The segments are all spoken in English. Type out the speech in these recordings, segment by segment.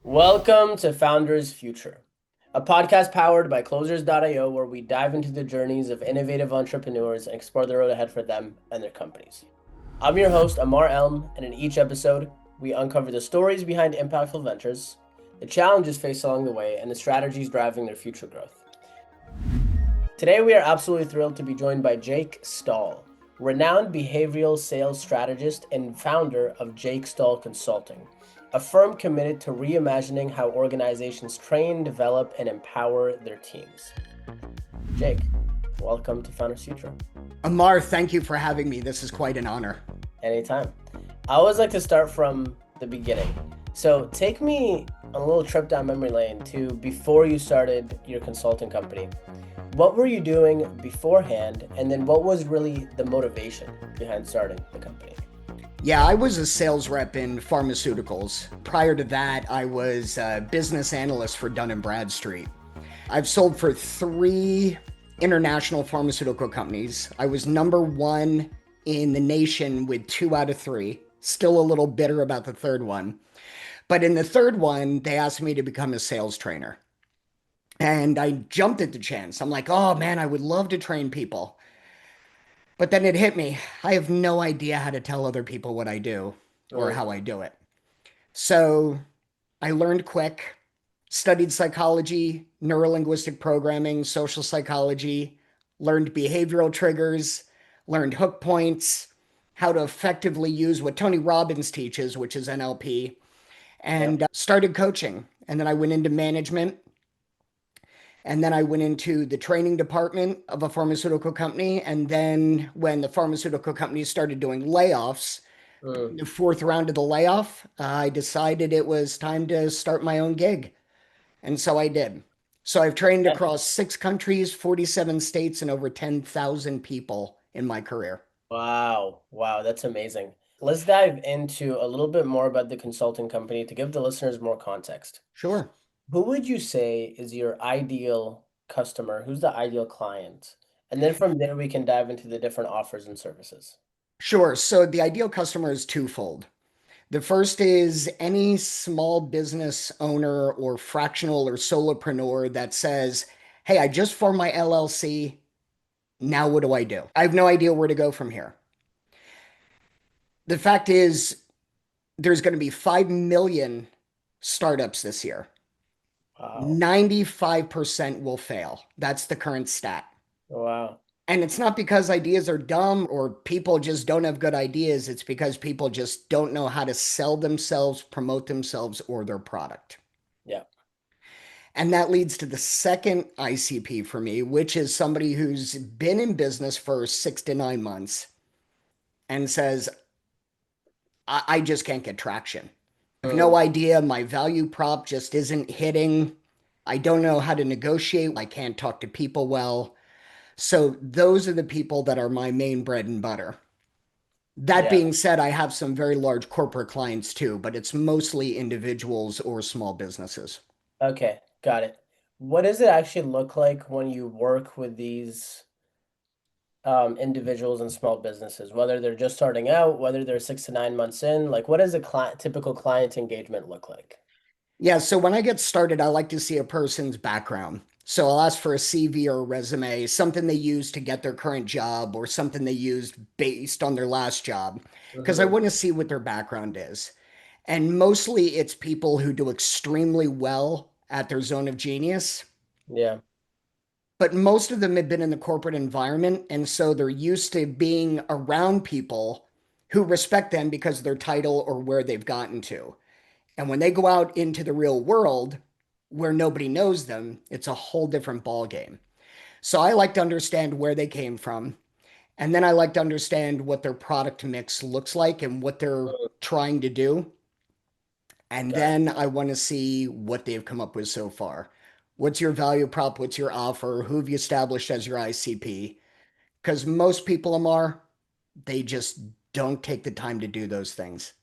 Welcome to Founders Future, a podcast powered by Closers.io where we dive into the journeys of innovative entrepreneurs and explore the road ahead for them and their companies. I'm your host, Ammar Elm, and in each episode, we uncover the stories behind impactful ventures, the challenges faced along the way, and the strategies driving their future growth. Today, we are absolutely thrilled to be joined by Jake Stahl, renowned behavioral sales strategist and founder of Jake Stahl Consulting, a firm committed to reimagining how organizations train, develop, and empower their teams. Jake, welcome to Founders Future. Ammar, thank you for having me. This is quite an honor. Anytime. I always like to start from the beginning. So take me on a little trip down memory lane to before you started your consulting company. What were you doing beforehand? And then what was really the motivation behind starting the company? Yeah, I was a sales rep in pharmaceuticals. Prior to that, I was a business analyst for Dun & Bradstreet. I've sold for 3 international pharmaceutical companies. I was number 1 in the nation with 2 out of 3. Still a little bitter about the third one. But in the third one, they asked me to become a sales trainer. And I jumped at the chance. I'm like, oh man, I would love to train people. But then it hit me. I have no idea how to tell other people what I do or how I do it. So I learned quick, studied psychology, neurolinguistic programming, social psychology, learned behavioral triggers, learned hook points, how to effectively use what Tony Robbins teaches, which is NLP, and started coaching. And then I went into management. And then I went into the training department of a pharmaceutical company. And then when the pharmaceutical company started doing layoffs, the 4th round of the layoff, I decided it was time to start my own gig. And so I did. So I've trained across 6 countries, 47 states, and over 10,000 people in my career. Wow. Wow. That's amazing. Let's dive into a little bit more about the consulting company to give the listeners more context. Sure. Who would you say is your ideal customer? Who's the ideal client? And then from there, we can dive into the different offers and services. Sure. So the ideal customer is twofold. The first is any small business owner or fractional or solopreneur that says, hey, I just formed my LLC. Now what do I do? I have no idea where to go from here. The fact is, there's going to be 5 million startups this year. Wow. 95% will fail. That's the current stat. Wow. And it's not because ideas are dumb or people just don't have good ideas. It's because people just don't know how to sell themselves, promote themselves, or their product. Yeah. And that leads to the second ICP for me, which is somebody who's been in business for 6 to 9 months and says, I just can't get traction. I have no idea. My value prop just isn't hitting. I don't know how to negotiate. I can't talk to people well. So those are the people that are my main bread and butter. That Yeah. being said, I have some very large corporate clients too, but it's mostly individuals or small businesses. Okay. Got it. What does it actually look like when you work with these individuals and small businesses, whether they're just starting out, whether they're 6 to 9 months in? Like, what does a typical client engagement look like? Yeah, so when I get started, I like to see a person's background. So I'll ask for a CV or a resume, something they used to get their current job or something they used based on their last job, because I Hmm. want to see what their background is. And mostly it's people who do extremely well at their zone of genius, Yeah. but most of them have been in the corporate environment. And so they're used to being around people who respect them because of their title or where they've gotten to. And when they go out into the real world where nobody knows them, it's a whole different ball game. So I like to understand where they came from. And then I like to understand what their product mix looks like and what they're trying to do. And Got it. then I want to see what they've come up with so far. What's your value prop? What's your offer? Who have you established as your ICP? Because most people, Ammar, they just don't take the time to do those things.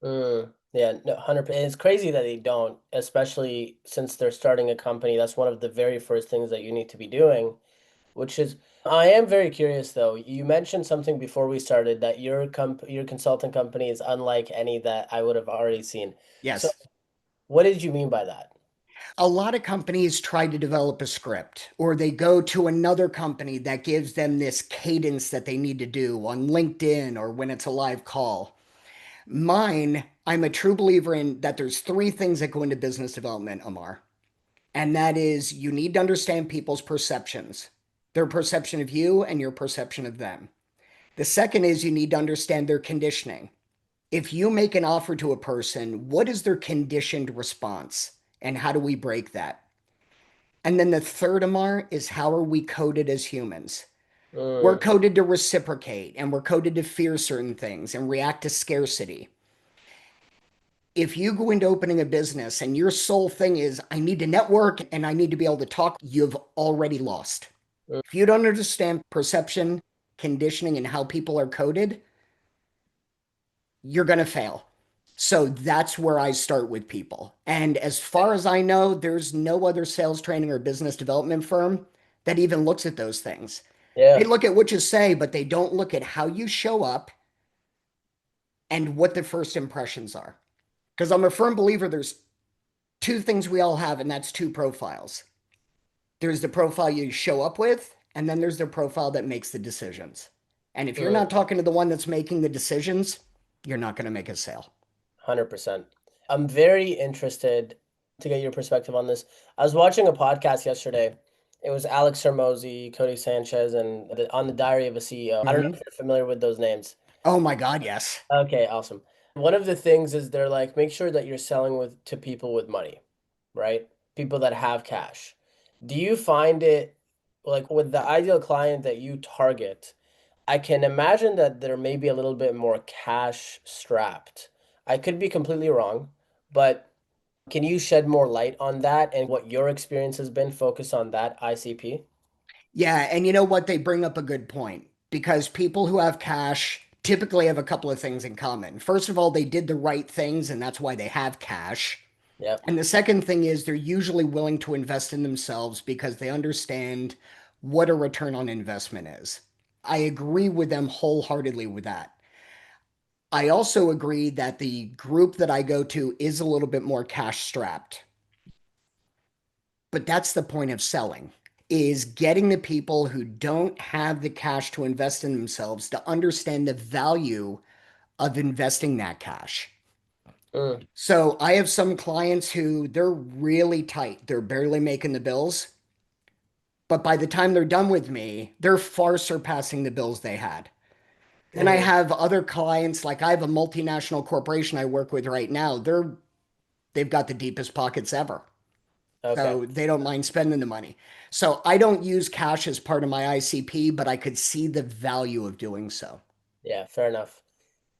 Yeah, no, 100%. It's crazy that they don't, especially since they're starting a company. That's one of the very first things that you need to be doing, which is, I am very curious though. You mentioned something before we started that your consulting company is unlike any that I would have already seen. So Yes. What did you mean by that? A lot of companies try to develop a script, or they go to another company that gives them this cadence that they need to do on LinkedIn or when it's a live call. Mine, I'm a true believer in that there's three things that go into business development, Ammar. And that is you need to understand people's perceptions, their perception of you and your perception of them. The second is you need to understand their conditioning. If you make an offer to a person, what is their conditioned response? And how do we break that? And then the third, Ammar, is how are we coded as humans? We're Mm, coded to reciprocate and we're coded to fear certain things and react to scarcity. If you go into opening a business and your sole thing is, I need to network and I need to be able to talk, you've already lost. mm, If you don't understand perception, conditioning, and how people are coded, you're going to fail. So that's where I start with people. And as far as I know, there's no other sales training or business development firm that even looks at those things. They yeah. look at what you say, but they don't look at how you show up and what the first impressions are. Because I'm a firm believer there's two things we all have, and that's two profiles. There's the profile you show up with, and then there's the profile that makes the decisions. And if you're Mm. not talking to the one that's making the decisions, you're not going to make a sale. 100%. I'm very interested to get your perspective on this. I was watching a podcast yesterday. It was Alex Hermosi, Cody Sanchez, and on the Diary of a CEO. I don't know if Mm-hmm. you're familiar with those names. Oh my God, yes. Okay, awesome. One of the things is they're like, make sure that you're selling with to people with money, right? People that have cash. Do you find it like with the ideal client that you target? I can imagine that they're maybe a little bit more cash strapped. I could be completely wrong, but can you shed more light on that and what your experience has been focused on that ICP? Yeah, and you know what? They bring up a good point because people who have cash typically have a couple of things in common. First of all, they did the right things, and that's why they have cash. Yep. And the second thing is they're usually willing to invest in themselves because they understand what a return on investment is. I agree with them wholeheartedly with that. I also agree that the group that I go to is a little bit more cash strapped. But that's the point of selling is getting the people who don't have the cash to invest in themselves to understand the value of investing that cash. Mm, So I have some clients who they're really tight. They're barely making the bills. But by the time they're done with me, they're far surpassing the bills they had. Then I mm, have other clients, like I have a multinational corporation I work with right now. They've got the deepest pockets ever. okay. So they don't mind spending the money. So I don't use cash as part of my ICP, but I could see the value of doing so. Yeah, fair enough.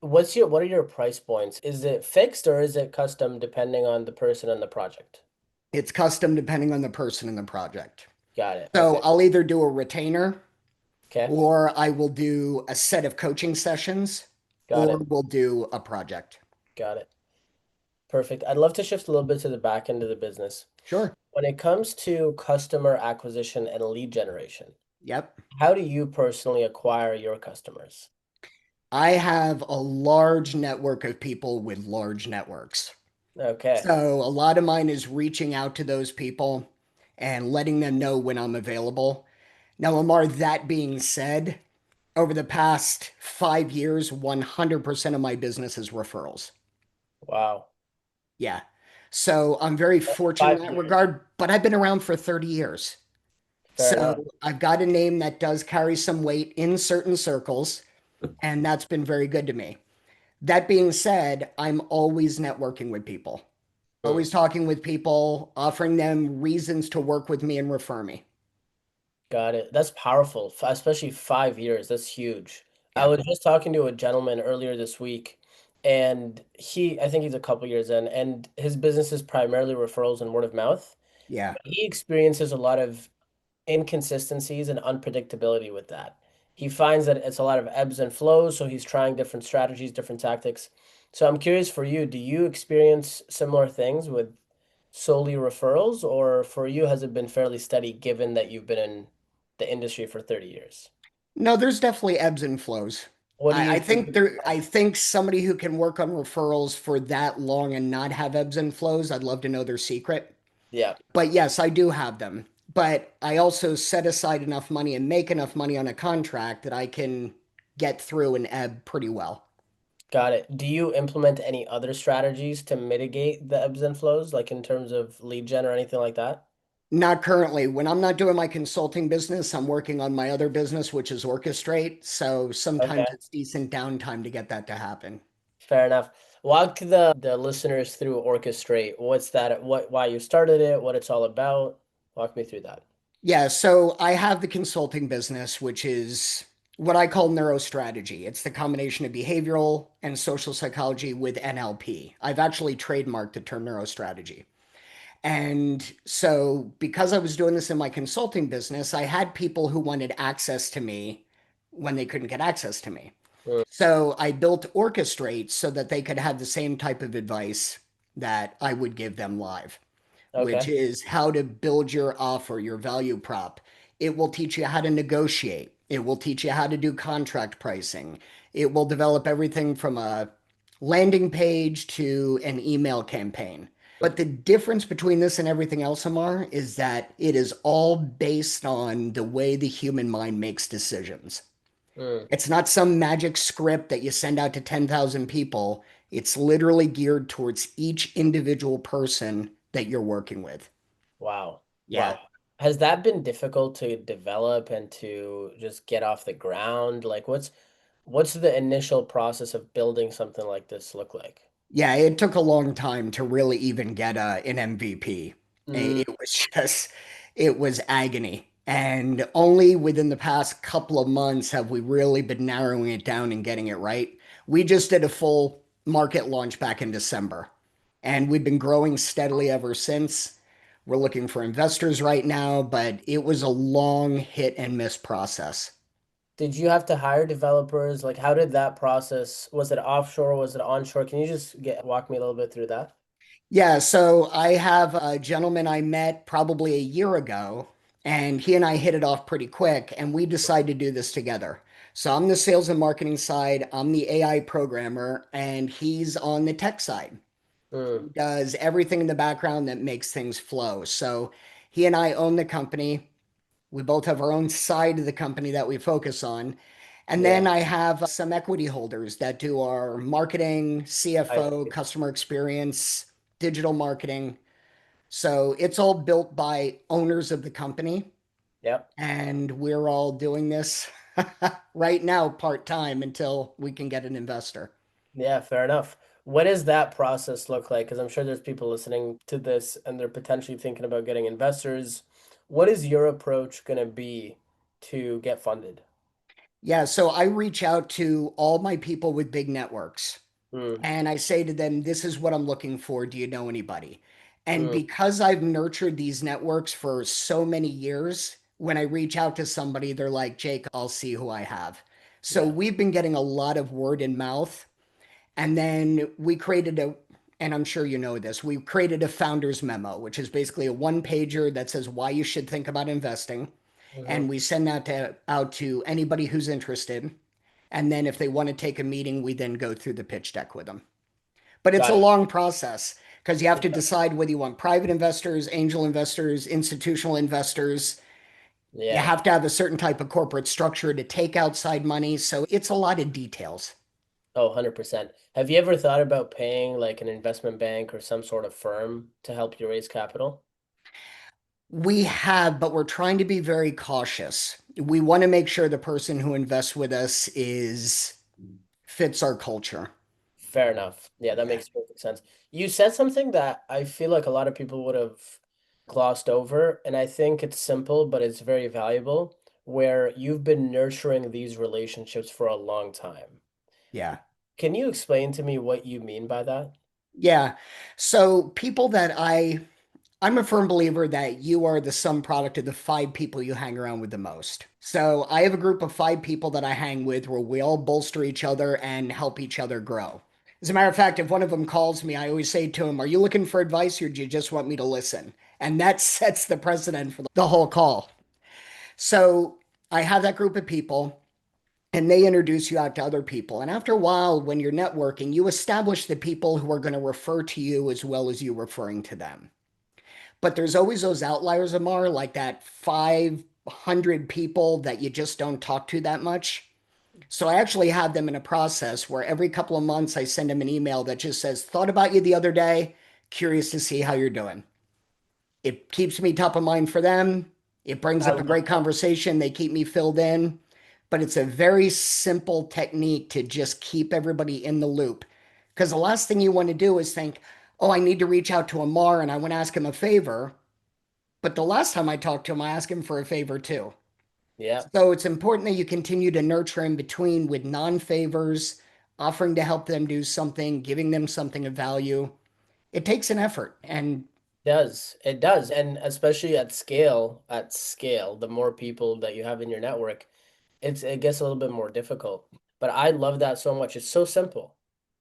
What are your price points? Is it fixed or is it custom depending on the person and the project? It's custom depending on the person and the project. Got it. So Okay. I'll either do a retainer Okay. or I will do a set of coaching sessions Got or it. we'll do a project. Got it. Perfect. I'd love to shift a little bit to the back end of the business. Sure. When it comes to customer acquisition and lead generation, Yep. how do you personally acquire your customers? I have a large network of people with large networks. Okay. So a lot of mine is reaching out to those people and letting them know when I'm available. Now, Lamar, that being said, over the past 5 years, 100% of my business is referrals. Wow. Yeah. So I'm very That's fortunate in that 5 years. regard, but I've been around for 30 years. Fair So enough. I've got a name that does carry some weight in certain circles, and that's been very good to me. That being said, I'm always networking with people, Hmm. always talking with people, offering them reasons to work with me and refer me. Got it. That's powerful, especially 5 years. That's huge. I Yeah. was just talking to a gentleman earlier this week, and I think he's a couple years in, and his business is primarily referrals and word of mouth. Yeah. But he experiences a lot of inconsistencies and unpredictability with that. He finds that it's a lot of ebbs and flows, so he's trying different strategies, different tactics. So I'm curious for you, do you experience similar things with solely referrals, or for you, has it been fairly steady given that you've been in the industry for 30 years? No, there's definitely ebbs and flows. What do I you think think? there, I think somebody who can work on referrals for that long and not have ebbs and flows, I'd love to know their secret. Yeah, But yes, I do have them. But I also set aside enough money and make enough money on a contract that I can get through an ebb pretty well. got it. Do you implement any other strategies to mitigate the ebbs and flows, like in terms of lead gen or anything like that? Not currently. When I'm not doing my consulting business, I'm working on my other business, which is Orchestrate. So sometimes Okay. it's decent downtime to get that to happen. Fair enough. Walk the listeners through Orchestrate. What's that? What why you started it? What it's all about? Walk me through that. Yeah, so I have the consulting business, which is what I call neurostrategy. It's the combination of behavioral and social psychology with NLP. I've actually trademarked the term neurostrategy. And so, because I was doing this in my consulting business, I had people who wanted access to me when they couldn't get access to me. Mm, So, I built Orchestrate so that they could have the same type of advice that I would give them live, which okay. is how to build your offer, your value prop. It will teach you how to negotiate. It will teach you how to do contract pricing. It will develop everything from a landing page to an email campaign. But the difference between this and everything else, Amar, is that it is all based on the way the human mind makes decisions. Mm, It's not some magic script that you send out to 10,000 people. It's literally geared towards each individual person that you're working with. wow. Yeah. Wow. Has that been difficult to develop and to just get off the ground? Like what's the initial process of building something like this look like? Yeah, it took a long time to really even get an MVP. Mm, It was just, it was agony. And only within the past couple of months have we really been narrowing it down and getting it right. We just did a full market launch back in December, and we've been growing steadily ever since. We're looking for investors right now, but it was a long hit and miss process. did you have to hire developers? Like how did that process, was it offshore? Was it onshore? Can you just walk me a little bit through that? Yeah, so I have a gentleman I met probably a year ago, and he and I hit it off pretty quick, and we decided to do this together. So I'm the sales and marketing side, I'm the AI programmer, and he's on the tech side. Mm, He does everything in the background that makes things flow. So he and I own the company. We both have our own side of the company that we focus on. And then yeah. I have some equity holders that do our marketing, I CFO, see. customer experience, digital marketing. So it's all built by owners of the company. Yep. And we're all doing this right now part time until we can get an investor. Yeah, fair enough. What does that process look like? Because I'm sure there's people listening to this and they're potentially thinking about getting investors. What is your approach going to be to get funded? Yeah, so I reach out to all my people with big networks Mm, and I say to them, this is what I'm looking for. Do you know anybody? And mm, because I've nurtured these networks for so many years, when I reach out to somebody, they're like, Jake, I'll see who I have. So yeah. we've been getting a lot of word in mouth. And then we created and I'm sure you know this, we created a founder's memo, which is basically a one pager that says why you should think about investing. Hmm. And we send that out to anybody who's interested. And then if they want to take a meeting, we then go through the pitch deck with them. But it's a Got it. long process because you have to Yeah. decide whether you want private investors, angel investors, institutional investors. You Yeah. have to have a certain type of corporate structure to take outside money. So it's a lot of details. Oh, 100%. Have you ever thought about paying like an investment bank or some sort of firm to help you raise capital? We have, but we're trying to be very cautious. We want to make sure the person who invests with us is fits our culture. Fair enough. Yeah, that Yeah. makes perfect sense. You said something that I feel like a lot of people would have glossed over, and I think it's simple, but it's very valuable, where you've been nurturing these relationships for a long time. Yeah. Can you explain to me what you mean by that? Yeah. So people that I'm a firm believer that you are the sum product of the five people you hang around with the most. So I have a group of five people that I hang with where we all bolster each other and help each other grow. As a matter of fact, if one of them calls me, I always say to him, are you looking for advice or do you just want me to listen? And that sets the precedent for the whole call. So I have that group of people. and they introduce you out to other people. And after a while, when you're networking, you establish the people who are going to refer to you as well as you referring to them. But there's always those outliers, Ammar, like that 500 people that you just don't talk to that much. So I actually have them in a process where every couple of months I send them an email that just says, thought about you the other day, curious to see how you're doing. It keeps me top of mind for them. It brings I up a love great conversation. They keep me filled in. But it's a very simple technique to just keep everybody in the loop. Because the last thing you want to do is think, oh, I need to reach out to Ammar and I want to ask him a favor. But the last time I talked to him, I asked him for a favor too. Yeah, So it's important that you continue to nurture in between with non-favors, offering to help them do something, giving them something of value. It takes an effort. And it does. It does. And especially at scale, the more people that you have in your network, it gets a little bit more difficult. But I love that so much. It's so simple.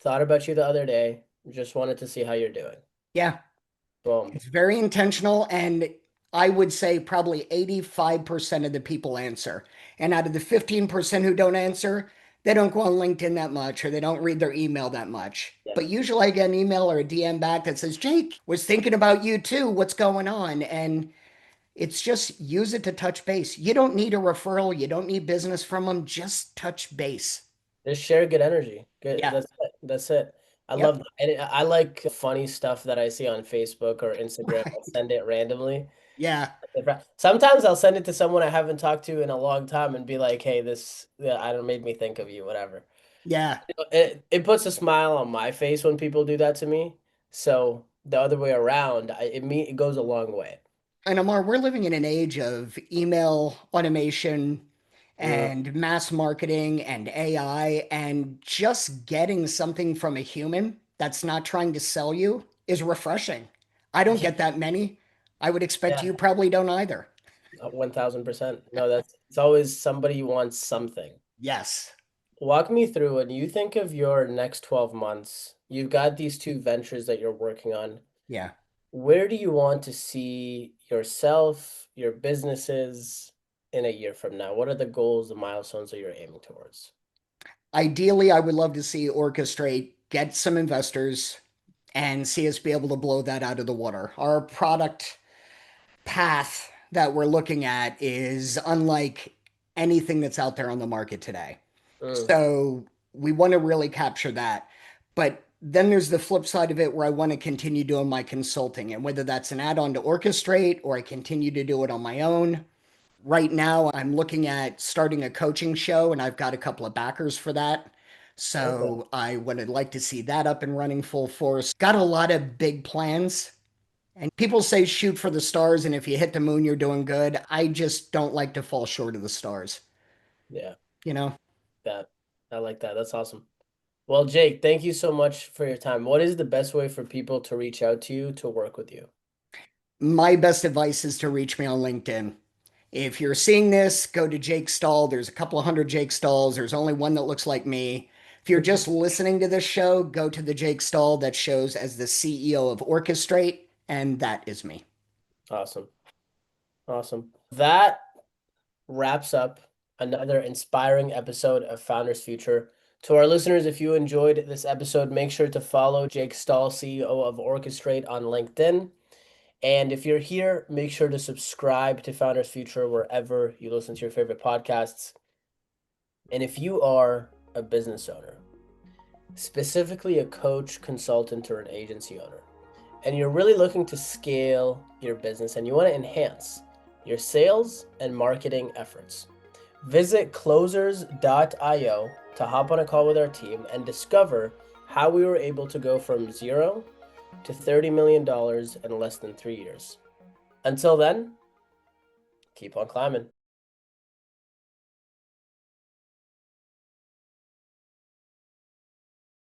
Thought about you the other day. Just wanted to see how you're doing. yeah, Boom. it's very intentional. And I would say probably 85% of the people answer. And out of the 15% who don't answer, they don't go on LinkedIn that much or they don't read their email that much. Yeah. But usually I get an email or a DM back that says, Jake, was thinking about you too. What's going on? And it's just use it to touch base. You don't need a referral. You don't need business from them. Just touch base. Just share good energy. Good. Yeah. That's it. That's it. I love Yep. that. And I like funny stuff that I see on Facebook or Instagram. I'll Right. send it randomly. Yeah. Sometimes I'll send it to someone I haven't talked to in a long time and be like, "Hey, this yeah, I don't made me think of you, whatever." Yeah. It puts a smile on my face when people do that to me. So the other way around, it goes a long way. And Amar, we're living in an age of email automation Mm, and mass marketing and AI, and just getting something from a human that's not trying to sell you is refreshing. I don't yeah, get that many. I would expect yeah, you probably don't either. 1000%. No, that's it's always somebody wants something. Yes. Walk me through when you think of your next 12 months. You've got these two ventures that you're working on. Yeah. Where do you want to see yourself, your businesses in a year from now? What are the goals, the milestones that you're aiming towards? Ideally, I would love to see Orchestrate get some investors and see us be able to blow that out of the water. Our product path that we're looking at is unlike anything that's out there on the market today. Mm, So we want to really capture that. But then there's the flip side of it where I want to continue doing my consulting, and whether that's an add on to Orchestrate or I continue to do it on my own. Right now, I'm looking at starting a coaching show, and I've got a couple of backers for that. okay. So I would like to see that up and running full force. Got a lot of big plans. And people say shoot for the stars, and if you hit the moon, you're doing good. I just don't like to fall short of the stars, Yeah, you know? that I like that. That's awesome. Well, Jake, thank you so much for your time. What is the best way for people to reach out to you to work with you? My best advice is to reach me on LinkedIn. If you're seeing this, go to Jake Stahl. There's a couple of hundred Jake Stahls. There's only one that looks like me. If you're just listening to this show, go to the Jake Stahl that shows as the CEO of Orchestrate, and that is me. Awesome. Awesome. That wraps up another inspiring episode of Founders Future. To our listeners, if you enjoyed this episode, make sure to follow Jake Stahl, CEO of Orchestrate, on LinkedIn. And if you're here, make sure to subscribe to Founders Future wherever you listen to your favorite podcasts. And if you are a business owner, specifically a coach, consultant, or an agency owner, and you're really looking to scale your business and you want to enhance your sales and marketing efforts, visit closers.io to hop on a call with our team and discover how we were able to go from zero to $30 million in less than 3 years. Until then, keep on climbing.